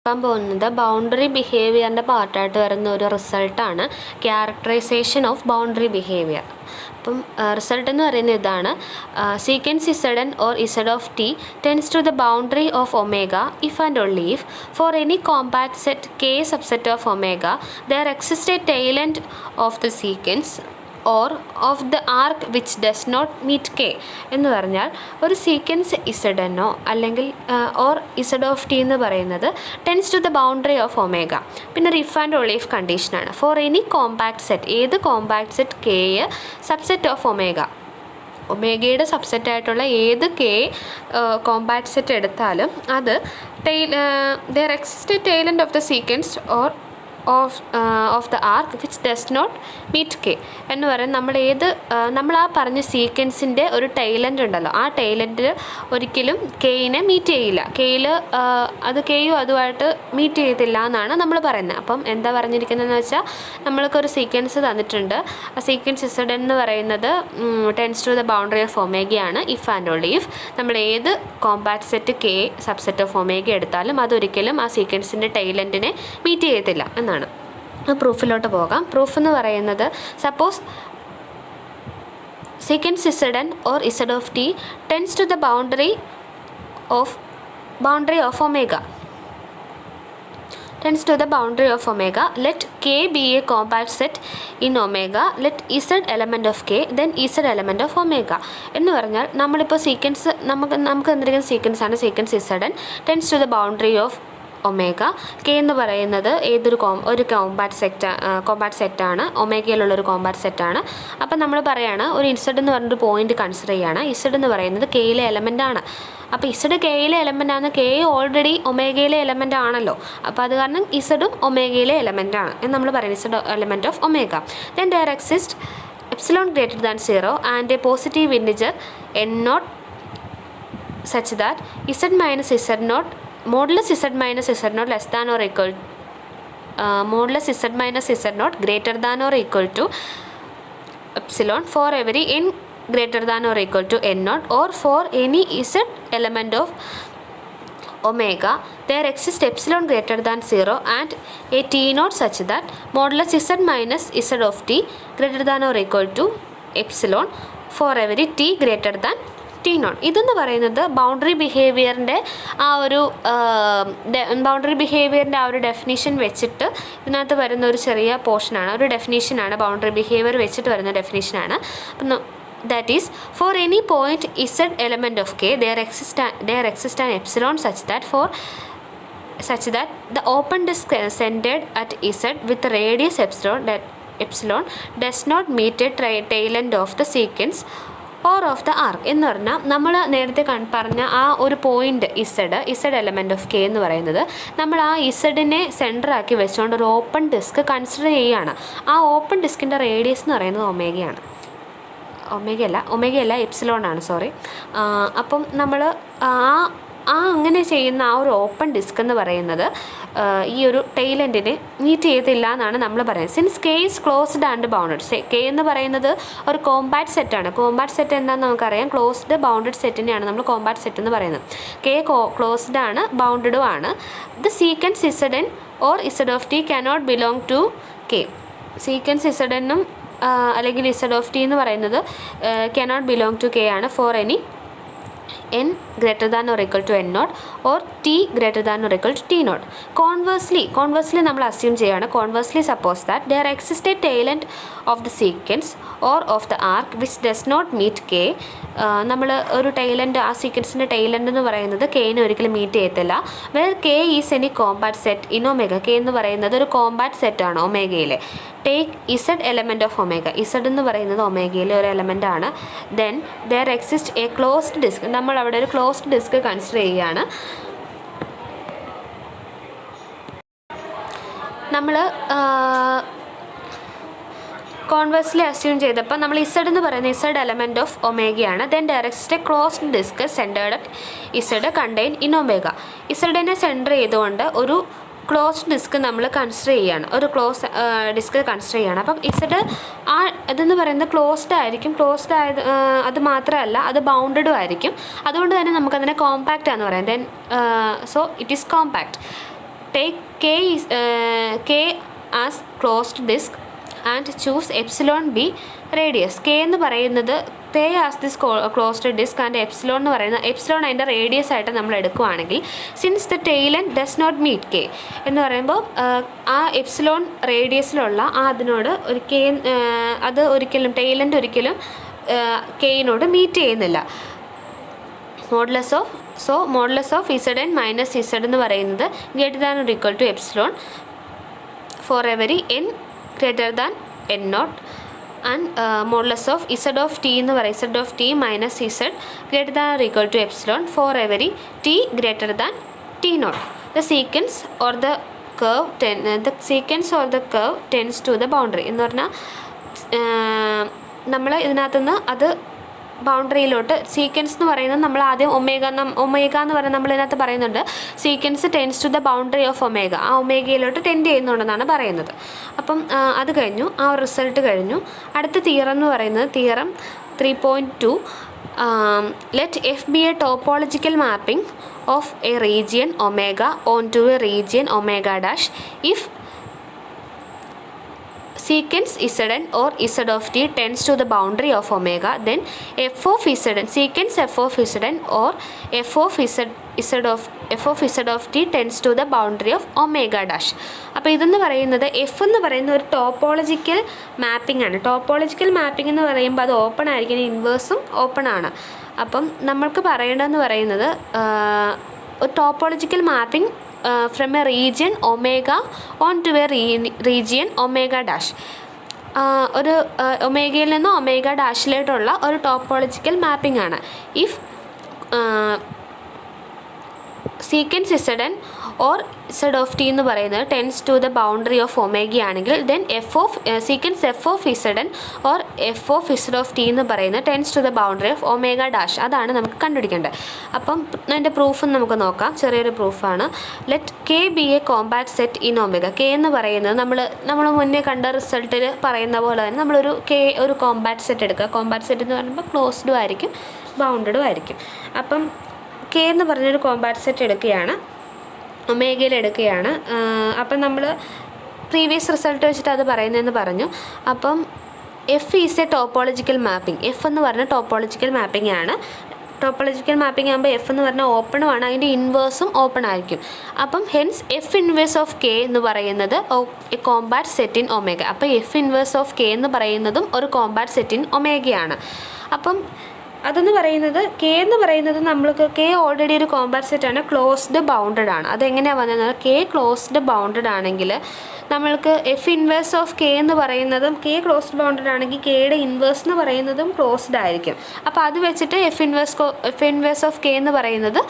പോകുന്നത് ബൗണ്ടറി ബിഹേവിയറിൻ്റെ പാർട്ടായിട്ട് വരുന്ന ഒരു റിസൾട്ടാണ് ക്യാരക്ടറൈസേഷൻ ഓഫ് ബൗണ്ടറി ബിഹേവിയർ. അപ്പം റിസൾട്ട് എന്ന് പറയുന്നത് ഇതാണ്: sequence Z N or Z of T tends to the boundary of omega if and only if for any compact set K subset of omega there exist a tail end of the sequence or of the arc which does not meet K. എന്ന് പറഞ്ഞാൽ ഒരു sequence Z എന്നോ അല്ലെങ്കിൽ or Z of T എന്ന് പറയുന്നത് tends to the boundary of omega. പിന്നെ ഒരു if and only if കണ്ടീഷനാണ്. ഫോർ എനി കോമ്പാക്ട് സെറ്റ്, ഏത് compact set K subset of omega, ഒമേഗയുടെ സബ്സെറ്റായിട്ടുള്ള ഏത് കെ കോമ്പാക്ട് സെറ്റ് എടുത്താലും അത് there exist tail end of the sequence or of the arc which does not meet K. എന്ന് പറയുന്നത് നമ്മൾ ആ പറഞ്ഞ സീക്വൻസിൻ്റെ ഒരു ടൈലൻഡ് ഉണ്ടല്ലോ, ആ ടൈലൻഡ് ഒരിക്കലും കെയിനെ മീറ്റ് ചെയ്യില്ല. അത് കെയും അതുമായിട്ട് മീറ്റ് ചെയ്യത്തില്ല എന്നാണ് നമ്മൾ പറയുന്നത്. അപ്പം എന്താ പറഞ്ഞിരിക്കുന്നതെന്ന് വെച്ചാൽ, നമ്മൾക്കൊരു സീക്വൻസ് തന്നിട്ടുണ്ട്. ആ സീക്വൻസ് ഇസഡ് എന്ന് പറയുന്നത് tends to the boundary of ഒമേഗയാണ്. ഇഫ് ആൻഡ് ഓൺലി ഇഫ് നമ്മൾ ഏത് compact set K subset of omega എടുത്താലും അതൊരിക്കലും ആ സീക്വൻസിൻ്റെ ടൈലൻഡിനെ മീറ്റ് ചെയ്യത്തില്ല എന്നാണ്. പ്രൂഫിലോട്ട് പോകാം. പ്രൂഫ് എന്ന് പറയുന്നത്, suppose sequence Z N or Z of T tends to the boundary of omega tends to the boundary of omega, let k be a compact set in omega, let z element of k then z element of omega. എന്ന് പറഞ്ഞാൽ നമ്മളിപ്പോൾ sequence നമുക്ക് തന്നിരിക്കുന്ന സീക്വൻസാണ് sequence Z n tends to the boundary of omega. K എന്ന് പറയുന്നത് ഒരു compact സെറ്റാണ്, ഒമേഗയിലുള്ളൊരു കോമ്പാക്ട് സെറ്റാണ്. അപ്പം നമ്മൾ പറയുകയാണ്, ഒരു ഇസഡ് എന്ന് പറഞ്ഞൊരു പോയിന്റ് കൺസിഡർ ചെയ്യുകയാണ്. ഇസഡ് എന്ന് പറയുന്നത് കെയിലെ എലമെൻ്റ് ആണ്. അപ്പോൾ ഇസഡ് കെയിലെ എലമെൻ്റ് ആണ്, കെ ഓൾറെഡി ഒമേഗയിലെ എലമെൻ്റ് ആണല്ലോ. അപ്പോൾ അത് കാരണം ഇസഡും ഒമേഗയിലെ എലമെൻ്റ് ആണ് എന്ന് നമ്മൾ പറയുന്നത്, Z element of omega. Then there exist epsilon greater than 0 and a positive integer N naught such that z minus z naught modulus z minus z naught less than or equal modulus z minus z naught greater than or equal to epsilon for every n greater than or equal to n naught, or for any z element of omega there exists epsilon greater than 0 and a t naught such that modulus z minus z of t greater than or equal to epsilon for every t greater than T naught. ഇതെന്ന് പറയുന്നത് boundary ബിഹേവിയറിൻ്റെ ആ ഒരു definition വെച്ചിട്ട് ഇതിനകത്ത് വരുന്ന ഒരു ചെറിയ പോർഷനാണ്, ഒരു ഡെഫിനിഷനാണ്. ബൗണ്ടറി ബിഹേവിയർ വെച്ചിട്ട് വരുന്ന ഡെഫിനിഷനാണ്. അപ്പം that is for any point Z element of K there exists an epsilon such that the open disk centered at z with radius epsilon does not meet a tail end of the sequence or of the arc. എന്ന് പറഞ്ഞാൽ നമ്മൾ നേരത്തെ പറഞ്ഞ ആ ഒരു point Z element of K എന്ന് പറയുന്നത് നമ്മൾ ആ ഇസഡിനെ സെൻറ്ററാക്കി വെച്ചുകൊണ്ട് ഒരു ഓപ്പൺ ഡിസ്ക് കൺസിഡർ ചെയ്യുകയാണ്. ആ ഓപ്പൺ ഡിസ്കിൻ്റെ റേഡിയസ് എന്ന് പറയുന്നത് ഒമേഗയല്ല എപ്സിലോൺ ആണ്, സോറി. അപ്പം നമ്മൾ അങ്ങനെ ചെയ്യുന്ന ആ ഒരു ഓപ്പൺ ഡിസ്ക് എന്ന് പറയുന്നത് ഈ ഒരു ടൈലൻഡിനെ മീറ്റ് ചെയ്യത്തില്ല എന്നാണ് നമ്മൾ പറയുന്നത്. Since K is closed and bounded. K എന്ന് പറയുന്നത് ഒരു കോമ്പാക്ട് സെറ്റാണ്. കോമ്പാക്ട് സെറ്റ് എന്താണെന്ന് നമുക്കറിയാം, ക്ലോസ്ഡ് ബൗണ്ടഡ് സെറ്റിനെയാണ് നമ്മൾ കോമ്പാക്ട് സെറ്റ് എന്ന് പറയുന്നത്. കെ ക്ലോസ്ഡ് ആണ്, ബൗണ്ടഡും ആണ്. The sequence Z N or Z of T cannot belong to K. Sequence Z എന്നും അല്ലെങ്കിൽ ഇസഡ് ഓഫ് ടി എന്ന് പറയുന്നത് കാനോട്ട് ബിലോങ് ടു കെ ആണ് for any n greater than or equal to n naught or t greater than or equal to t naught. Conversely നമ്മൾ assume ചെയ്യാണ്, conversely suppose that there exists a tail end of the sequence or of the arc which does not meet k. നമ്മൾ ഒരു tail end, ആ സീക്വൻസിൻ്റെ tail end എന്ന് പറയുന്നത് കെയിനെ ഒരിക്കലും meet ചെയ്യത്തില്ല. Where K is any compact set in omega. K എന്ന് പറയുന്നത് ഒരു കോമ്പാക്ട് സെറ്റാണ് ഒമേഗയിലെ. Take Z element of omega. Z എന്ന് പറയുന്നത് ഒമേഗയിലെ ഒരു എലമെൻ്റ് ആണ്. Then there exist a closed disc. നമ്മൾ അവിടെ ഒരു ക്ലോസ്ഡ് ഡിസ്ക് കൺസിഡർ ചെയ്യുകയാണ്. നമ്മൾ കോൺവേഴ്സ്ലി അസ്യൂം ചെയ്തപ്പോൾ നമ്മൾ ഇസഡ് എന്ന് പറയുന്ന ഇസഡ് എലമെൻറ്റ് ഓഫ് ഒമേഗയാണ്. Then there exist a closed disc centred at Z contain in omega. ഇസഡിനെ സെൻറ്റർ ചെയ്തുകൊണ്ട് ഒരു ക്ലോസ്ഡ് ഡിസ്ക് നമ്മൾ കൺസിഡർ ചെയ്യുകയാണ്, ഒരു ഡിസ്ക് കൺസിഡർ ചെയ്യുകയാണ്. അപ്പം ഇസഡ് ഇതെന്ന് പറയുന്നത് ക്ലോസ്ഡ് ആയിരിക്കും. ക്ലോസ്ഡ് അത് മാത്രമല്ല, അത് ബൗണ്ടഡും ആയിരിക്കും. അതുകൊണ്ട് തന്നെ നമുക്കതിനെ കോമ്പാക്റ്റ് എന്ന് പറയാം. Then so it is compact. Take k as closed disk and choose epsilon b radius. k എന്ന് പറയുന്നത് k as this closed disk and epsilon എന്ന് പറയുന്ന epsilon അതിൻ്റെ റേഡിയസ് ആയിട്ട് നമ്മൾ എടുക്കുകയാണെങ്കിൽ since the tail end does not meet k എന്ന് പറയുമ്പോൾ ആ എപ്സിലോൺ റേഡിയസിലുള്ള അതിനോട് ഒരു k അത് ഒരിക്കലും tail end ഒരിക്കലും kനോട് മീറ്റ് ചെയ്യുന്നില്ല. Modulus of Zn minus Z എന്ന് പറയുന്നത് greater than or equal to epsilon for every n greater than n0 and modulus of Z of t എന്ന് പറയും Z of t minus Z greater than or equal to epsilon for every t greater than t0. The sequence or the curve tends to the boundary എന്ന് പറഞ്ഞാൽ നമ്മൾ ഇതിനകത്തുനിന്ന് അത് ബൗണ്ടറിയിലോട്ട് sequence എന്ന് പറയുന്നത് നമ്മൾ ആദ്യം ഒമേഗ എന്ന് പറയുന്നത് നമ്മൾ ഇതിനകത്ത് പറയുന്നുണ്ട് sequence tends to the boundary of omega, ആ ഒമേഗയിലോട്ട് ടെൻഡ് ചെയ്യുന്നുണ്ടെന്നാണ് പറയുന്നത്. അപ്പം അത് കഴിഞ്ഞു, ആ റിസൾട്ട് കഴിഞ്ഞു. അടുത്ത തിയറം എന്ന് പറയുന്നത് theorem 3.2 let F be a topological mapping of a region omega on to a region omega dash if sequence Zn or Z of t tends to the boundary of omega, then f of Zn, sequence f of Zn or f of Z of t tends to the boundary of omega dash. അപ്പോൾ ഇതെന്ന് പറയുന്നത് F എന്ന് പറയുന്ന ഒരു topological mapping ആണ്. Topological mapping എന്ന് പറയുമ്പോൾ അത് ഓപ്പൺ ആയിരിക്കും, ഇൻവേഴ്സും ഓപ്പൺ ആണ്. അപ്പം നമ്മൾക്ക് പറയേണ്ടതെന്ന് പറയുന്നത് ഒരു topological mapping from a region omega on to a region omega dash, ഒരു ഒമേഗയിൽ നിന്ന് ഒമേഗ ഡാഷിലോട്ടുള്ള ഒരു ടോപ്പോളജിക്കൽ മാപ്പിംഗ് ആണ്. If sequence Zn or Z of t എന്ന് പറയുന്നത് tends to the boundary of omega ആണെങ്കിൽ then sequence F of Zn or F of Z of t എന്ന് പറയുന്നത് tends to the boundary of omega dash. അതാണ് നമുക്ക് കണ്ടുപിടിക്കേണ്ടത്. അപ്പം അതിൻ്റെ പ്രൂഫ് നമുക്ക് നോക്കാം. ചെറിയൊരു പ്രൂഫാണ്. Let K be a compact set in omega. K എന്ന് പറയുന്നത് നമ്മൾ മുന്നേ കണ്ട റിസൾട്ടിൽ പറയുന്ന പോലെ തന്നെ നമ്മളൊരു ഒരു കോമ്പാക്ട് സെറ്റ് എടുക്കുക. കോമ്പാക്ട് സെറ്റ് എന്ന് പറയുമ്പോൾ ക്ലോസ്ഡും ആയിരിക്കും ബൗണ്ടഡും ആയിരിക്കും. അപ്പം കെ എന്ന് പറഞ്ഞൊരു കോമ്പാക്ട് സെറ്റ് എടുക്കുകയാണ്, ഒമേഗയിൽ എടുക്കുകയാണ്. അപ്പം നമ്മൾ പ്രീവിയസ് റിസൾട്ട് വെച്ചിട്ട് അത് പറയുന്നതെന്ന് പറഞ്ഞു. അപ്പം F is A topological mapping. F എന്ന് പറഞ്ഞ ടോപ്പോളജിക്കൽ മാപ്പിംഗ് ആണ്. ടോപ്പോളജിക്കൽ മാപ്പിംഗ് ആകുമ്പോൾ എഫ് എന്ന് പറഞ്ഞാൽ ഓപ്പണുമാണ്, അതിൻ്റെ ഇൻവേഴ്സും ഓപ്പൺ ആയിരിക്കും. അപ്പം hence F inverse of K എന്ന് പറയുന്നത് A compact set in omega. അപ്പോൾ എഫ് ഇൻവേഴ്സ് ഓഫ് കെ എന്ന് പറയുന്നതും ഒരു കോമ്പാക്ട് സെറ്റ് ഇൻ ഒമേഗയാണ്. അപ്പം അതെന്ന് പറയുന്നത് കെ എന്ന് പറയുന്നത് നമ്മൾക്ക് കെ ഓൾറെഡി ഒരു കോമ്പാക്ട് സെറ്റാണ്, ക്ലോസ്ഡ് ബൗണ്ടഡ് ആണ്. അതെങ്ങനെയാണ് വന്നത്? കെ ക്ലോസ്ഡ് ബൗണ്ടഡ് ആണെങ്കിൽ നമ്മൾക്ക് എഫ് ഇൻവേഴ്സ് ഓഫ് കെ എന്ന് പറയുന്നതും കെ ക്ലോസ്ഡ് ബൗണ്ടഡ് ആണെങ്കിൽ കെയുടെ ഇൻവേഴ്സ് എന്ന് പറയുന്നതും ക്ലോസ്ഡ് ആയിരിക്കും. അപ്പോൾ അത് വെച്ചിട്ട് എഫ് ഇൻവേഴ്സ് ഓഫ് കെ എന്ന് പറയുന്നത്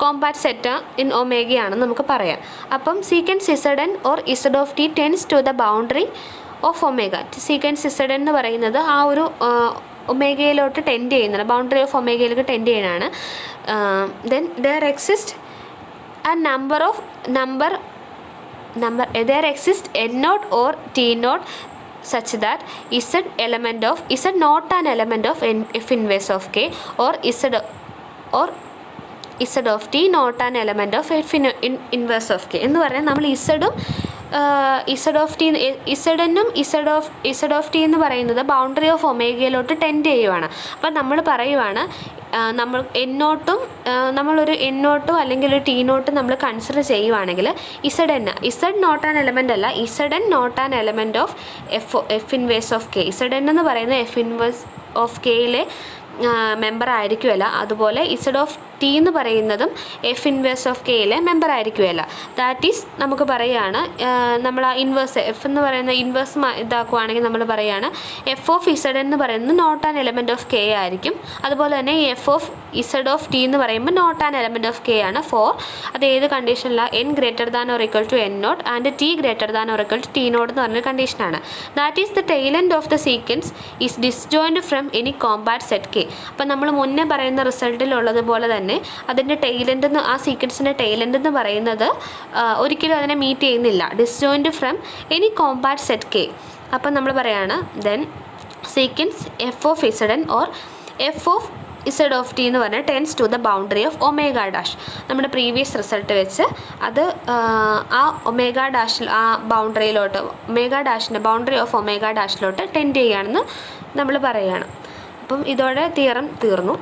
കോമ്പാക്ട് സെറ്റ് ഇൻ ഒമേഗയാണെന്ന് നമുക്ക് പറയാം. അപ്പം sequence Zn or Z of t tends to the boundary of omega. Sequence Zn എന്ന് പറയുന്നത് ആ ഒരു ഒമേഗയിലോട്ട് ടെൻഡ് ചെയ്യുന്നതാണ്, ബൗണ്ടറി ഓഫ് ഒമേഗയിലേക്ക് ടെൻഡ് ചെയ്യുന്നതാണ്. Then there exists n0 or t0 such that Z not an element of f inverse of k or Z of t not an element of f inverse of k എന്ന് പറഞ്ഞാൽ നമ്മൾ Z of t Zn-ഉം Z of t എന്ന് പറയുന്നത് boundary of ഒമേഗയിലോട്ട് tend ചെയ്യുവാണ്. അപ്പം നമ്മൾ പറയുവാണ് നമ്മൾ നമ്മളൊരു n0 അല്ലെങ്കിൽ ഒരു t0 നമ്മൾ കൺസിഡർ ചെയ്യുവാണെങ്കിൽ Z നോട്ട് ആൻ എലമെൻ്റ് അല്ല, Zn not an element of F inverse of K. Zn എന്ന് പറയുന്നത് എഫ് ഇൻവേഴ്സ് ഓഫ് കെയിലെ മെമ്പർ ആയിരിക്കുമല്ല. അതുപോലെ Z of t എന്ന് പറയുന്നതും എഫ് ഇൻവേഴ്സ് ഓഫ് കെയിലെ മെമ്പർ ആയിരിക്കുമല്ല. ദാറ്റ് ഈസ് നമുക്ക് പറയുകയാണ് നമ്മൾ ആ ഇൻവേഴ്സ് എഫ് എന്ന് പറയുന്ന ഇൻവേഴ്സ് ഇതാക്കുവാണെങ്കിൽ നമ്മൾ പറയുകയാണ് എഫ് ഓഫ് Zn എന്ന് പറയുന്നത് not an element of K ആയിരിക്കും. അതുപോലെ തന്നെ F of Z of t എന്ന് പറയുമ്പോൾ not an element of K ആണ് ഫോർ അത് ഏത് കണ്ടീഷനിലാണ് n greater than or equal to n0 and t greater than or equal to t0 എന്ന് പറഞ്ഞൊരു കണ്ടീഷനാണ്. That is the tail end of the sequence is disjoint from any compact set K. അപ്പം നമ്മൾ മുന്നേ പറയുന്ന റിസൾട്ടിലുള്ളതുപോലെ തന്നെ അതിൻ്റെ ടെയിലെൻഡ് ആ സീക്വൻസിൻ്റെ ടെയിലെൻഡ് എന്ന് പറയുന്നത് ഒരിക്കലും അതിനെ മീറ്റ് ചെയ്യുന്നില്ല, disjoint from any compact set K. അപ്പം നമ്മൾ പറയാണ് then sequence F of Zn or F of Z of T എന്ന് പറഞ്ഞാൽ tends to the boundary of omega dash. നമ്മുടെ പ്രീവിയസ് റിസൾട്ട് വെച്ച് അത് ആ ഒമേഗ ഡാഷിൽ ആ ബൗണ്ടറിയിലോട്ട് ഒമേഗ ഡാഷിൻ്റെ ബൗണ്ടറി ഓഫ് ഒമേഗ ഡാഷിലോട്ട് ടെൻഡ് ചെയ്യുകയാണെന്ന് നമ്മൾ പറയുകയാണ്. അപ്പം ഇതോടെ തിയറം തീർന്നു.